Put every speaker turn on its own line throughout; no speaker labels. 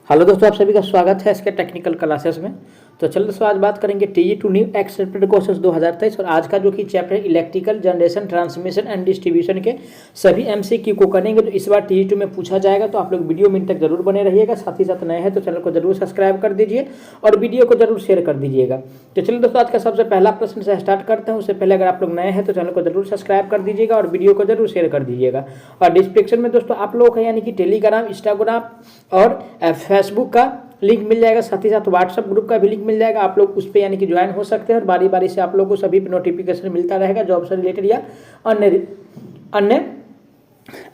Hello दोस्तों, आप सभी का स्वागत है इसके टेक्निकल क्लासेस में। तो चलिए दोस्तों, आज बात करेंगे TE2 न्यू एक्सेप्टेड क्वेश्चंस 2023 और आज का जो कि chapter electrical generation transmission and distribution के सभी MCQ को करेंगे जो इस बार TE2 में पूछा जाएगा। तो आप लोग वीडियो में तक जरूर बने रहिएगा। साथ ही साथ नए हैं तो चैनल को जरूर सब्सक्राइब कर दीजिए और वीडियो को जरूर शेयर कर दीजिएगा। तो चलिए दोस्तों, आज का सबसे पहला प्रश्न से स्टार्ट करते हैं। उससे पहले अगर आप लोग नए हैं तो चैनल को जरूर सब्सक्राइब कर दीजिएगा और वीडियो को जरूर शेयर कर दीजिएगा। और डिस्क्रिप्शन में दोस्तों आप लोग यानी कि टेलीग्राम, इंस्टाग्राम और फेसबुक का लिंक मिल जाएगा। साथ ही साथ व्हाट्सएप ग्रुप का भी लिंक मिल जाएगा। आप लोग उस पर यानी कि ज्वाइन हो सकते हैं और बारी बारी से आप लोगों को सभी नोटिफिकेशन मिलता रहेगा जॉब से रिलेटेड या अन्य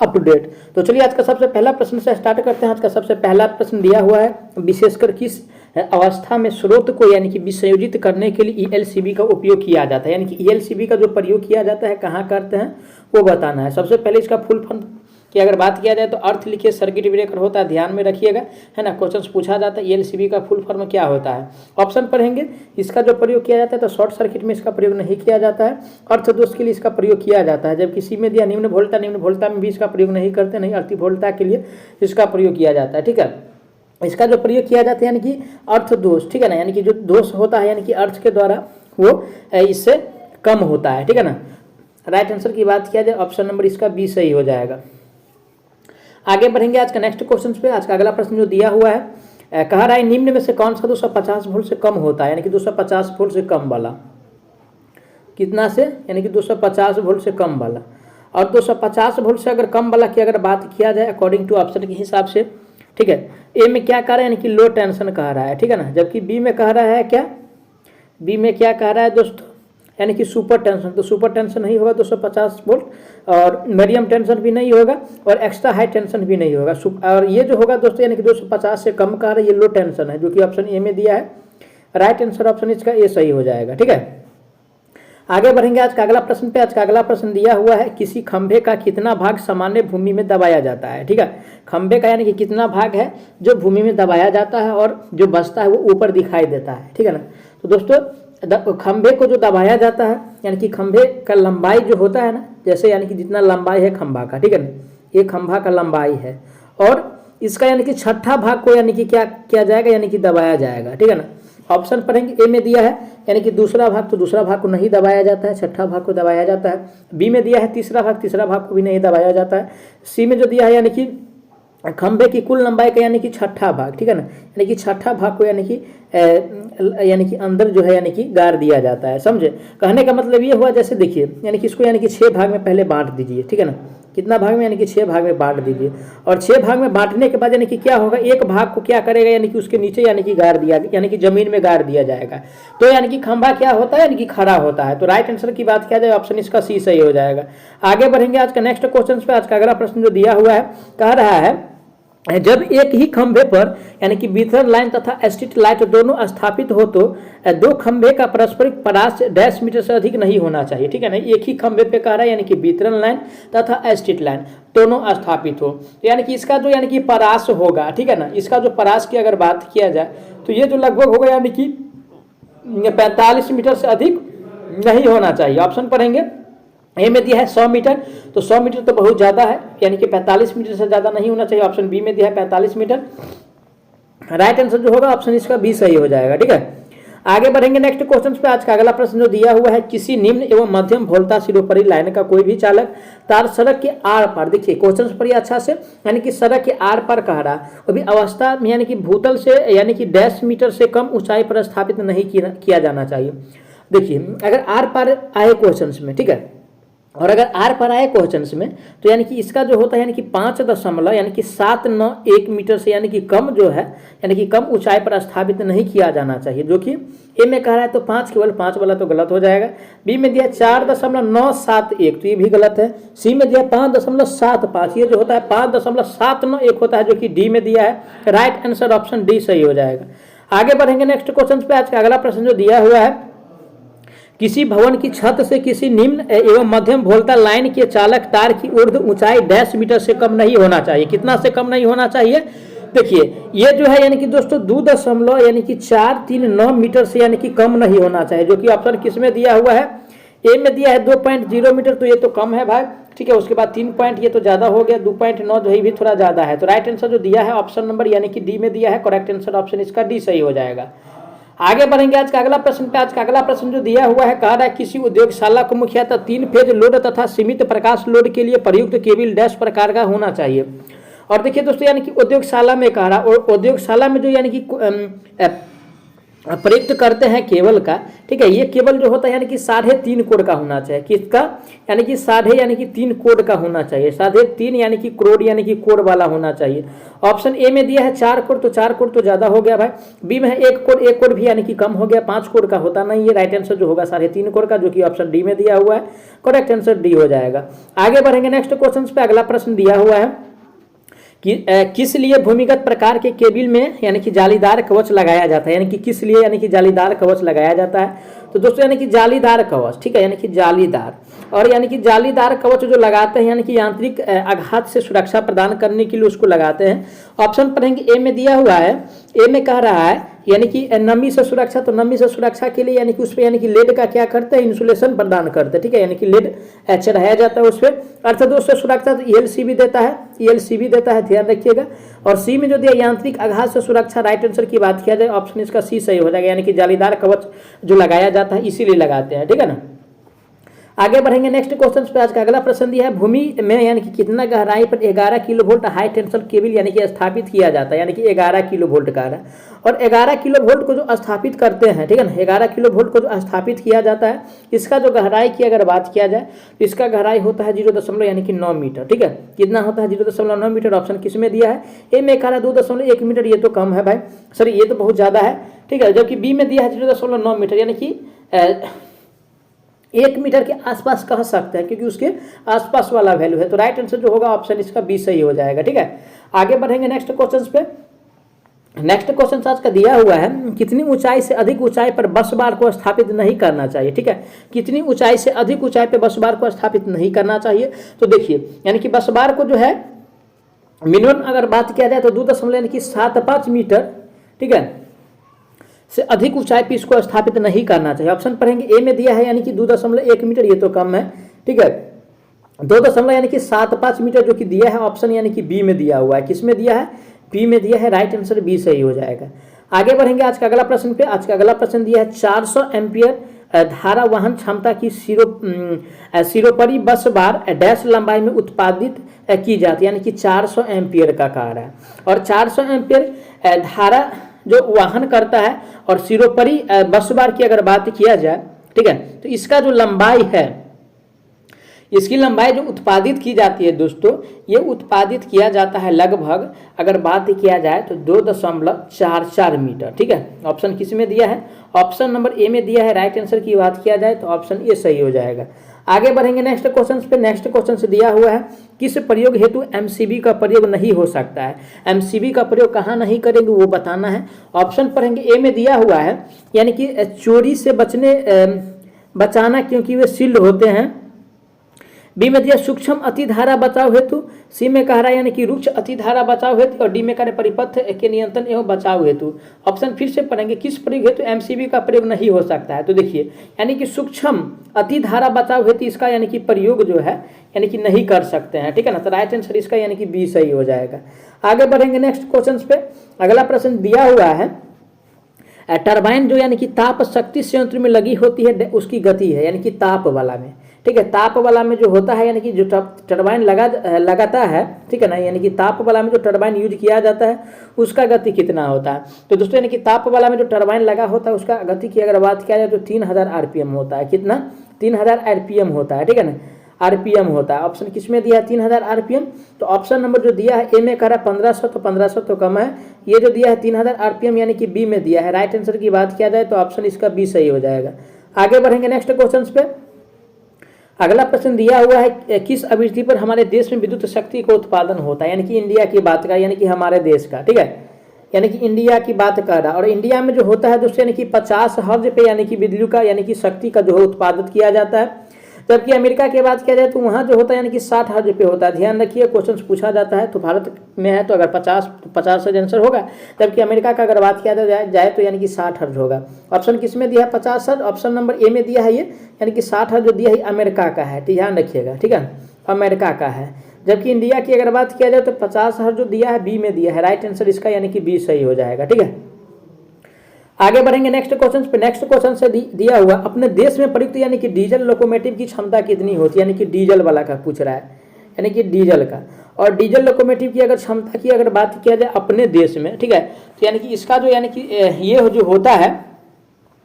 अप टू डेट। तो चलिए आज का सबसे पहला प्रश्न से स्टार्ट करते हैं। आज का सबसे पहला प्रश्न दिया हुआ है, विशेषकर किस अवस्था में स्रोत को यानी कि विसंयोजित करने के लिए ELCB का उपयोग किया जाता है। यानी कि ELCB का जो प्रयोग किया जाता है कहाँ करते हैं वो बताना है। सबसे पहले इसका फुल फॉर्म की अगर बात किया जाए तो अर्थ लिखिए, सर्किट ब्रेकर होता है, ध्यान में रखिएगा, है ना। क्वेश्चन पूछा जाता है ELCB का फुल फॉर्म क्या होता है। ऑप्शन पढ़ेंगे, इसका जो प्रयोग किया जाता है तो शॉर्ट सर्किट में इसका प्रयोग नहीं किया जाता है, अर्थ दोष के लिए इसका प्रयोग किया जाता है। जबकि सी में दिया निम्न वोल्टा में भी इसका प्रयोग नहीं करते, नहीं अति वोल्टा के लिए इसका प्रयोग किया जाता है। ठीक है, इसका जो प्रयोग किया जाता है यानी कि अर्थ दोष, ठीक है ना, यानी कि जो दोष होता है यानी कि अर्थ के द्वारा वो इससे कम होता है। ठीक है ना। राइट आंसर की बात किया जाए ऑप्शन नंबर इसका बी सही हो जाएगा। आगे बढ़ेंगे आज का नेक्स्ट क्वेश्चन पे। आज का अगला प्रश्न जो दिया हुआ है, कह रहा है निम्न में से कौन सा 250 वोल्ट से कम होता है। यानी कि 250 वोल्ट से कम वाला कितना से, यानी कि 250 वोल्ट से कम वाला। और 250 वोल्ट से अगर कम वाला की अगर बात किया जाए अकॉर्डिंग टू ऑप्शन के हिसाब से, ठीक है, ए में क्या कह रहा है यानी कि लो टेंशन कह रहा है, ठीक है ना। जबकि बी में कह रहा है क्या, बी में क्या कह रहा है दोस्तों, यानी कि सुपर टेंशन। तो सुपर टेंशन नहीं होगा 250 वोल्ट, और मीडियम टेंशन भी नहीं होगा और एक्स्ट्रा हाई टेंशन भी नहीं होगा। और ये जो होगा दोस्तों यानी कि 250 से कम का ये लो टेंशन है, जो कि ऑप्शन ए में दिया है। राइट आंसर ऑप्शन इसका ए सही हो जाएगा। ठीक है, आगे बढ़ेंगे आज का अगला प्रश्न पे। आज का अगला प्रश्न दिया हुआ है, किसी खंभे का कितना भाग सामान्य भूमि में दबाया जाता है। ठीक है, खंभे का यानी कि कितना भाग है जो भूमि में दबाया जाता है और जो बचता है वो ऊपर दिखाई देता है। ठीक है ना। तो दोस्तों खंभे को जो दबाया जाता है यानी कि खंभे का लंबाई जो होता है ना, जैसे यानी कि जितना लंबाई है खंभा का, ठीक है ना, ये खंभा का लंबाई है और इसका यानी कि छठा भाग को यानी कि क्या किया जाएगा, यानी कि दबाया जाएगा। ठीक है ना। ऑप्शन पढ़ेंगे, ए में दिया है यानी कि दूसरा भाग, तो दूसरा भाग को नहीं दबाया जाता है, छठा भाग को दबाया जाता है। बी में दिया है तीसरा भाग को भी नहीं दबाया जाता है। सी में जो दिया है यानी कि खंभे की कुल लंबाई का यानी कि छठा भाग, ठीक है ना, यानी कि छठा भाग को यानी कि अंदर जो है यानी कि गाड़ दिया जाता है। समझे, कहने का मतलब ये हुआ, जैसे देखिए यानी कि इसको यानी कि 6 भाग में पहले बांट दीजिए। ठीक है ना, कितना भाग में, यानी कि 6 भाग में बांट दीजिए। और 6 भाग में बांटने के बाद यानी कि क्या होगा, एक भाग को क्या करेगा, यानी कि उसके नीचे यानी कि गाड़ दिया, यानी कि जमीन में गाड़ दिया जाएगा। तो यानी कि खंभा क्या होता है, यानी कि खड़ा होता है। तो राइट आंसर की बात किया जाए ऑप्शन इसका सी सही हो जाएगा। आगे बढ़ेंगे आज का नेक्स्ट क्वेश्चन पे। आज का अगला प्रश्न जो दिया हुआ है, कह रहा है जब एक ही खंभे पर यानी कि वितरण लाइन तथा स्ट्रीट लाइट दोनों स्थापित हो तो दो खंभे का पारस्परिक परास डैश मीटर से अधिक नहीं होना चाहिए। ठीक है ना, एक ही खंभे पे कह रहा है यानी कि वितरण लाइन तथा स्ट्रीट लाइन दोनों स्थापित हो, तो यानी कि इसका जो यानी कि परास होगा, ठीक है ना, इसका जो परास की अगर बात किया जाए तो ये जो लगभग होगा यानी कि 45 मीटर से अधिक नहीं होना चाहिए। ऑप्शन पढ़ेंगे, ए में दिया है 100 मीटर, तो 100 मीटर तो बहुत ज़्यादा है, यानी कि 45 मीटर से ज़्यादा नहीं होना चाहिए। ऑप्शन बी में दिया है 45 मीटर। राइट आंसर जो होगा ऑप्शन इसका बी सही हो जाएगा। ठीक है, आगे बढ़ेंगे नेक्स्ट क्वेश्चन पे। आज का अगला प्रश्न जो दिया हुआ है, किसी निम्न एवं मध्यम वोल्टा सिरोपरी लाइन का कोई भी चालक तार सड़क के आर पार, देखिए क्वेश्चन पढ़िए अच्छा से, यानी कि सड़क के आर पार कह रहा है, अभी अवस्था में यानी कि भूतल से यानी कि डैश मीटर से कम ऊंचाई पर स्थापित नहीं किया जाना चाहिए। देखिए अगर आर पार आए क्वेश्चन में, ठीक है, और अगर आर पर आए क्वेश्चंस में तो यानी कि इसका जो होता है यानी कि 5 यानी कि 791 मीटर से यानी कि कम जो है यानी कि कम ऊंचाई पर स्थापित नहीं किया जाना चाहिए, जो कि ए में कह रहा है तो 5 केवल 5 वाला तो गलत हो जाएगा। बी में दिया 4.971 तो ये भी गलत है। सी में दिया 5.75, ये जो होता है 5.791 होता है, जो कि डी में दिया है। राइट आंसर ऑप्शन डी सही हो जाएगा। आगे बढ़ेंगे नेक्स्ट क्वेश्चन पे। आज का अगला प्रश्न जो दिया हुआ है, किसी भवन की छत से किसी निम्न एवं मध्यम वोल्टा लाइन के चालक तार की ऊर्ध्व ऊंचाई डैश मीटर से कम नहीं होना चाहिए। कितना से कम नहीं होना चाहिए, देखिए ये जो है यानी कि दोस्तों 2 यानी कि 439 मीटर से यानी कि कम नहीं होना चाहिए, जो कि ऑप्शन किस में दिया हुआ है, ए में दिया है 2.0 मीटर, तो ये तो कम है भाई, ठीक है। उसके बाद 3 पॉइंट, ये तो ज़्यादा हो गया, 2.9 जो भी थोड़ा ज़्यादा है। तो राइट आंसर जो दिया है ऑप्शन नंबर यानी कि डी में दिया है, करेक्ट आंसर ऑप्शन इसका डी सही हो जाएगा। आगे बढ़ेंगे आज का अगला प्रश्न पे। आज का अगला प्रश्न जो दिया हुआ है, कह रहा है किसी उद्योगशाला को मुख्यतः 3 फेज लोड तथा सीमित प्रकाश लोड के लिए प्रयुक्त केबल डैश प्रकार का होना चाहिए। और देखिए दोस्तों, यानी कि उद्योगशाला में कह रहा, और उद्योगशाला में जो यानी कि प्रयुक्त करते हैं केबल का, ठीक है, ये केबल जो होता है यानी कि 3.5 कोड का होना चाहिए। किसका? यानी कि 3.5 कोड का होना चाहिए, 3.5 यानी कि करोड़ यानी कि कोड वाला होना चाहिए। ऑप्शन ए में दिया है 4 कोड, तो 4 कोड तो ज़्यादा हो गया भाई। बी में है 1 कोड भी यानी कि कम हो गया, 5 कोड का होता नहीं है। राइट आंसर जो होगा 3.5 कोड का, जो कि ऑप्शन डी में दिया हुआ है, करेक्ट आंसर डी हो जाएगा। आगे बढ़ेंगे नेक्स्ट क्वेश्चन पे। अगला प्रश्न दिया हुआ है कि किस लिए भूमिगत प्रकार के केबल में यानी कि जालीदार कवच लगाया जाता है, यानी कि किस लिए यानी कि जालीदार कवच लगाया जाता है। तो दोस्तों यानी कि जालीदार कवच, ठीक है, यानी कि जालीदार, और यानी कि जालीदार कवच जो लगाते हैं यानी कि यांत्रिक आघात से सुरक्षा प्रदान करने के लिए उसको लगाते हैं। ऑप्शन पढ़ेंगे, ए में दिया हुआ है, ए में कह रहा है यानी कि नमी से सुरक्षा, तो नमी से सुरक्षा के लिए यानी कि उस पर यानी कि लेड का क्या करते हैं, इंसुलेशन प्रदान करते हैं, ठीक है, यानी कि लेड चढ़ाया जाता है उस पर। अर्थ दोस्तों सुरक्षा तो ELCB देता है, ELCB देता है, ध्यान रखिएगा। और सी में जो दिया यांत्रिक आघात से सुरक्षा, राइट आंसर की बात किया जाए ऑप्शन इसका सी सही हो जाएगा, यानी कि जालीदार कवच जो लगाया जाता है इसीलिए लगाते हैं, ठीक है ना। आगे बढ़ेंगे नेक्स्ट क्वेश्चन पे। आज का अगला प्रश्न दिया है, भूमि में यानी कि कितना गहराई पर 11 किलोवोल्ट हाई टेंशन केबल यानी कि स्थापित किया जाता है, यानी कि 11 किलोवोल्ट का है। और 11 किलोवोल्ट को जो स्थापित करते हैं, ठीक है ना, 11 किलोवोल्ट को जो स्थापित किया जाता है, इसका जो गहराई की अगर बात किया जाए तो इसका गहराई होता है 0.9 यानी कि 9 मीटर, ठीक है। कितना होता है? 0.9 मीटर। ऑप्शन किस में दिया है? ए में कह रहा है 2.1 मीटर, ये तो कम है भाई, सर ये तो बहुत ज़्यादा है, ठीक है। जबकि बी में दिया है 0.9 मीटर, यानी कि 1 मीटर के आसपास कह सकते हैं, क्योंकि उसके आसपास वाला वैल्यू है। तो राइट आंसर जो होगा ऑप्शन इसका बी सही हो जाएगा, ठीक है। आगे बढ़ेंगे नेक्स्ट क्वेश्चन पे। नेक्स्ट क्वेश्चन आज का दिया हुआ है, कितनी ऊंचाई से अधिक ऊंचाई पर बस बार को स्थापित नहीं करना चाहिए, ठीक है। कितनी ऊंचाई से अधिक ऊंचाई पर बस बार को स्थापित नहीं करना चाहिए। तो देखिए यानी कि बस बार को जो है मिनिमम अगर बात किया जाए तो 2.75 मीटर, ठीक है, से अधिक ऊंचाई पर इसको स्थापित नहीं करना चाहिए। ऑप्शन पढ़ेंगे, ए में दिया है यानी कि 2.1 मीटर, ये तो कम है, ठीक है। 2 यानी कि 7.5 मीटर जो कि दिया है ऑप्शन यानी कि बी में दिया हुआ है। किस में दिया है? बी में दिया है, राइट आंसर बी सही हो जाएगा। आगे बढ़ेंगे आज का अगला प्रश्न पे। आज का अगला प्रश्न दिया है, 400 एम्पियर धारा वहन क्षमता की सिरोपरी बस बार डैश लंबाई में उत्पादित की जाती है, यानी कि 400 एम्पियर का कार है। और 400 एम्पियर धारा जो वाहन करता है और सिरोपरी बस बार की अगर बात किया जाए, ठीक है, तो इसका जो लंबाई है, इसकी लंबाई जो उत्पादित की जाती है दोस्तों, ये उत्पादित किया जाता है लगभग अगर बात किया जाए तो 2.44 मीटर, ठीक है। ऑप्शन किस में दिया है? ऑप्शन नंबर ए में दिया है। राइट आंसर की बात किया जाए तो ऑप्शन ए सही हो जाएगा। आगे बढ़ेंगे नेक्स्ट क्वेश्चन पे। नेक्स्ट क्वेश्चन से दिया हुआ है, किस प्रयोग हेतु MCB का प्रयोग नहीं हो सकता है। MCB का प्रयोग कहाँ नहीं करेंगे वो बताना है। ऑप्शन पढ़ेंगे, ए में दिया हुआ है यानी कि चोरी से बचाना क्योंकि वे सील्ड होते हैं। बी में दिया सूक्ष्म अतिधारा बचाव हेतु। सी में कह रहा है यानी कि रुक्ष अतिधारा बचाव हेतु। और डी में कह रहे परिपथ के नियंत्रण एवं बचाव हेतु। ऑप्शन फिर से पढ़ेंगे, किस प्रयोग हेतु MCB का प्रयोग नहीं हो सकता है। तो देखिए यानी कि सूक्ष्म अतिधारा बचाव हेतु इसका यानी कि प्रयोग जो है यानी कि नहीं कर सकते हैं, ठीक है ना। तो राइट आंसर इसका यानी कि बी सही हो जाएगा। आगे बढ़ेंगे नेक्स्ट क्वेश्चन पे। अगला प्रश्न दिया हुआ है, टरबाइन जो यानी कि ताप शक्ति संयंत्र में लगी होती है उसकी गति है, यानी कि ताप वाला में, ठीक है। ताप वाला में जो होता है यानी कि जो टरबाइन लगाता है, ठीक है ना, यानी कि ताप वाला में जो टरबाइन यूज किया जाता है उसका गति कितना होता है। तो दोस्तों यानी कि ताप वाला में जो टरबाइन लगा होता है उसका गति की अगर बात किया जाए तो 3000 RPM होता है। कितना? 3000 RPM होता है, ठीक है ना, RPM होता है। ऑप्शन किस में दिया है? 3000 RPM। तो ऑप्शन नंबर जो दिया है ए में कह रहा है 1500, तो 1500 तो कम है। ये जो दिया है 3000 RPM यानी कि बी में दिया है। राइट आंसर की बात किया जाए तो ऑप्शन इसका बी सही हो जाएगा। आगे बढ़ेंगे नेक्स्ट क्वेश्चन पे। अगला प्रश्न दिया हुआ है, किस आवृत्ति पर हमारे देश में विद्युत शक्ति का उत्पादन होता है, यानी कि इंडिया की बात का, यानी कि हमारे देश का, ठीक है, यानी कि इंडिया की बात कर रहा है। और इंडिया में जो होता है दोस्तों यानी कि 50 हर्ट्ज पे यानी कि बिजली का यानी कि शक्ति का जो है उत्पादित किया जाता है। जबकि अमेरिका की बात किया जाए तो वहाँ जो होता है यानी कि 60,000 रुपये होता है। ध्यान रखिए, क्वेश्चन पूछा जाता है तो भारत में है तो अगर 50 से आंसर होगा, जबकि अमेरिका का अगर बात किया जाए तो यानी कि 60,000 होगा। ऑप्शन किस में दिया है? 50,000। ऑप्शन नंबर ए में दिया है ये, यानी कि 60,000 जो दिया है अमेरिका का है, तो ध्यान रखिएगा, ठीक है, अमेरिका का है। जबकि इंडिया की अगर बात किया जाए तो 50,000 जो दिया है बी में दिया है, राइट आंसर इसका यानी कि बी सही हो जाएगा, ठीक है। आगे बढ़ेंगे नेक्स्ट क्वेश्चन पे। नेक्स्ट क्वेश्चन से दिया हुआ अपने देश में प्रयुक्त यानी कि डीजल लोकोमोटिव की क्षमता कितनी होती है, यानी कि डीजल वाला का पूछ रहा है, यानी कि डीजल का। और डीजल लोकोमोटिव की अगर क्षमता की अगर बात किया जाए अपने देश में, ठीक है, तो यानी कि इसका जो यानी कि ये जो होता है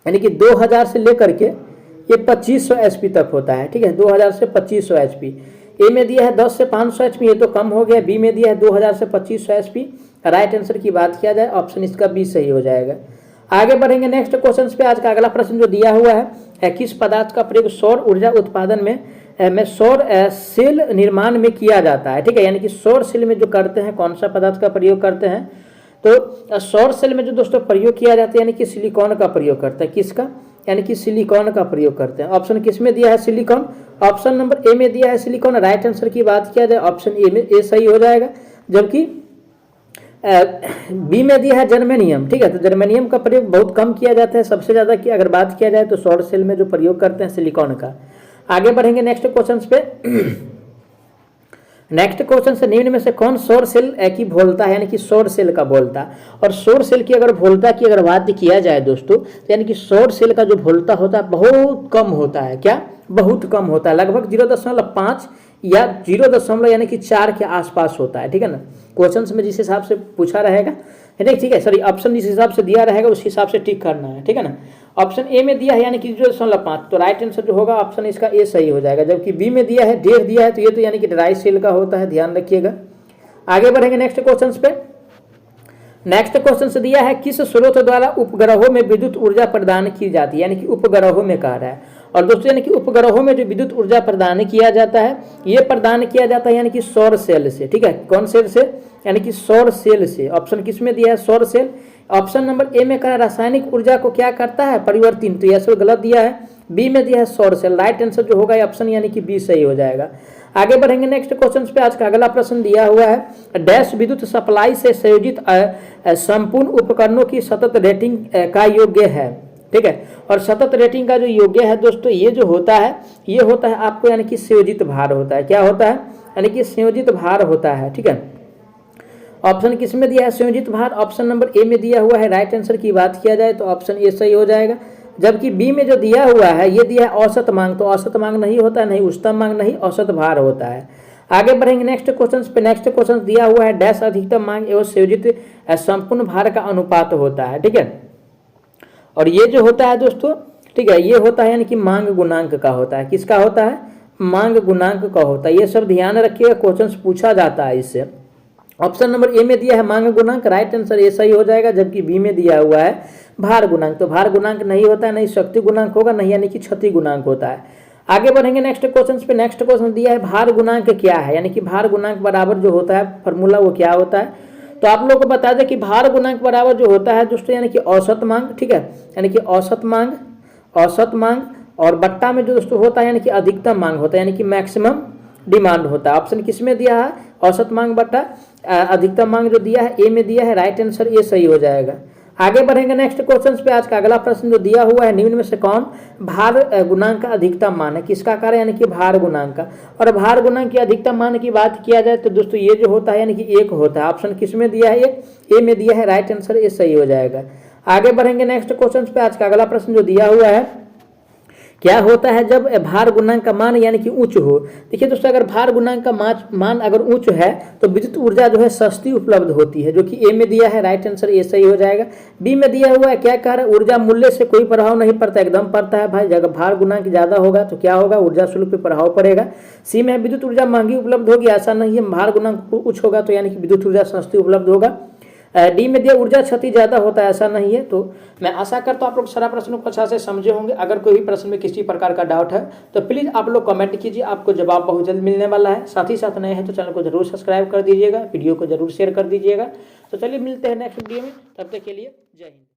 यानी कि 2000 से लेकर के ये 2500 HP तक होता है, ठीक है, 2000 से 2500 HP। ए में दिया है 10 से 500 HP, ये तो कम हो गया। बी में दिया है 2000 से 2500 HP। राइट आंसर की बात किया जाए ऑप्शन इसका बी सही हो जाएगा। आगे बढ़ेंगे नेक्स्ट क्वेश्चन पे। आज का अगला प्रश्न जो दिया हुआ है, किस पदार्थ का प्रयोग सौर ऊर्जा उत्पादन में सौर सेल निर्माण में किया जाता है, ठीक है, यानी कि सौर सेल में जो करते हैं कौन सा पदार्थ का प्रयोग करते हैं? तो सौर सेल में जो दोस्तों प्रयोग किया जाता है यानी कि सिलिकॉन का प्रयोग करते हैं। किसका? यानी कि सिलिकॉन का प्रयोग करते हैं। ऑप्शन किस में दिया है? सिलिकॉन। ऑप्शन नंबर ए में दिया है सिलिकॉन। राइट आंसर की बात किया जाए ऑप्शन ए में ए सही हो जाएगा। जबकि बी में दिया है जर्मेनियम, ठीक है, तो जर्मेनियम का प्रयोग बहुत कम किया जाता है। सबसे ज़्यादा की अगर बात किया जाए तो सौर सेल में जो प्रयोग करते हैं सिलिकॉन का। आगे बढ़ेंगे नेक्स्ट क्वेश्चन पे। नेक्स्ट क्वेश्चन से निम्न में से कौन सौर सेल की भोलता है, यानी कि सौर सेल का भोलता। और सौर सेल की अगर भोलता की अगर बात किया जाए दोस्तों, तो यानी कि सौर सेल का जो भोलता होता है बहुत कम होता है। क्या? बहुत कम होता है, लगभग 0.5 या 0 यानी कि 4 के आसपास होता है, ठीक है ना। क्वेश्चन में जिस हिसाब से पूछा रहेगा, ठीक है, सॉरी, ऑप्शन जिस हिसाब से दिया रहेगा उस हिसाब से टिक करना है, ठीक है ना। ऑप्शन ए में दिया है यानी कि 0.5, तो राइट आंसर जो होगा ऑप्शन इसका ए सही हो जाएगा। जबकि बी में दिया है 1.5 दिया है, तो ये तो यानी कि ड्राई सेल का होता है, ध्यान रखिएगा। आगे बढ़ेंगे नेक्स्ट क्वेश्चन पे। नेक्स्ट क्वेश्चन से दिया है किस स्रोत द्वारा उपग्रहों में विद्युत ऊर्जा प्रदान की जाती है, यानी कि उपग्रहों में कह रहा है। और दोस्तों यानी कि उपग्रहों में जो विद्युत ऊर्जा प्रदान किया जाता है, ये प्रदान किया जाता है यानी कि सौर सेल से, ठीक है। कौन सेल से? यानी कि सौर सेल से। ऑप्शन किस में दिया है? सौर सेल। ऑप्शन नंबर ए में कहा रासायनिक ऊर्जा को क्या करता है? परिवर्तित, तो यह सब गलत दिया है। बी में दिया है सौर सेल। राइट आंसर जो होगा ऑप्शन यानी कि बी सही हो जाएगा। आगे बढ़ेंगे नेक्स्ट क्वेश्चन पे। आज का अगला प्रश्न दिया हुआ है डैश विद्युत सप्लाई से संयोजित संपूर्ण उपकरणों की सतत रेटिंग का योग्य है, ठीक है। और सतत रेटिंग का जो योग्य है दोस्तों, ये जो होता है ये होता है आपको यानी कि संयोजित भार होता है। क्या होता है? यानी कि संयोजित भार होता है, ठीक है। ऑप्शन किस में दिया है? संयोजित भार। ऑप्शन नंबर ए में दिया हुआ है। राइट आंसर की बात किया जाए तो ऑप्शन ए सही हो जाएगा। जबकि बी में जो दिया हुआ है ये दिया है औसत मांग, तो औसत मांग नहीं होता है, नहीं उच्चतम मांग, नहीं औसत भार होता है। आगे बढ़ेंगे नेक्स्ट क्वेश्चन पे। नेक्स्ट क्वेश्चन दिया हुआ है डैश अधिकतम मांग एवं संयोजित संपूर्ण भार का अनुपात होता है, ठीक है। और ये जो होता है दोस्तों, ठीक है, ये होता है यानी कि मांग गुणांक का होता है। किसका होता है? मांग गुणांक का होता है। ये सब ध्यान रखिएगा, क्वेश्चन पूछा जाता है इससे। ऑप्शन नंबर ए में दिया है मांग गुणांक, राइट आंसर ए सही हो जाएगा। जबकि बी में दिया हुआ है भार गुणांक, तो भार गुणांक नहीं होता है, नहीं शक्ति गुणांक होगा, नहीं यानी कि क्षति गुणांक होता है। आगे बढ़ेंगे नेक्स्ट क्वेश्चन पे। नेक्स्ट क्वेश्चन दिया है भार गुणांक क्या है, यानी कि भार गुणांक बराबर जो होता है फॉर्मूला वो क्या होता है। तो आप लोगों को बता दें कि भार गुणांक बराबर जो होता है दोस्तों यानी कि औसत मांग, ठीक है, यानी कि औसत मांग और बट्टा में जो दोस्तों होता है यानी कि अधिकतम मांग होता है, यानी कि मैक्सिमम डिमांड होता है। ऑप्शन किस में दिया है? औसत मांग बट्टा अधिकतम मांग जो दिया है ए में दिया है। राइट आंसर ए सही हो जाएगा। आगे बढ़ेंगे नेक्स्ट क्वेश्चन पे। आज का अगला प्रश्न जो दिया हुआ है निम्न में से कौन भार गुणांक का अधिकतम मान है? किसका कार्य? यानी कि भार गुणांक का। और भार गुणांक की अधिकतम मान की बात किया जाए तो दोस्तों ये जो होता है यानी कि 1 होता है। ऑप्शन किस में दिया है? ए में दिया है। राइट आंसर ए सही हो जाएगा। आगे बढ़ेंगे नेक्स्ट क्वेश्चन पे। आज का अगला प्रश्न जो दिया हुआ है क्या होता है जब भार गुणांक का मान यानी कि उच्च हो। देखिए दोस्तों, अगर भार गुणांक का मान अगर उच्च है तो विद्युत ऊर्जा जो है सस्ती उपलब्ध होती है, जो कि ए में दिया है। राइट आंसर ए सही हो जाएगा। बी में दिया हुआ है क्या कह रहा है? ऊर्जा मूल्य से कोई प्रभाव नहीं पड़ता, एकदम पड़ता है भाई। अगर भार गुणांक ज्यादा होगा तो क्या होगा? ऊर्जा शुल्क पे प्रभाव पड़ेगा। सी में विद्युत ऊर्जा महंगी उपलब्ध होगी, ऐसा नहीं है। भार गुणांक उच्च होगा तो यानी कि विद्युत ऊर्जा सस्ती उपलब्ध होगा। डी में दिया ऊर्जा क्षति ज्यादा होता है, ऐसा नहीं है। तो मैं आशा करता हूँ आप लोग सारा प्रश्नों को अच्छा से समझे होंगे। अगर कोई भी प्रश्न में किसी प्रकार का डाउट है तो प्लीज आप लोग कमेंट कीजिए, आपको जवाब बहुत जल्द मिलने वाला है। साथ ही साथ नए हैं तो चैनल को जरूर सब्सक्राइब कर दीजिएगा, वीडियो को जरूर शेयर कर दीजिएगा। तो चलिए मिलते हैं नेक्स्ट वीडियो में, तब तक के लिए जय हिंद।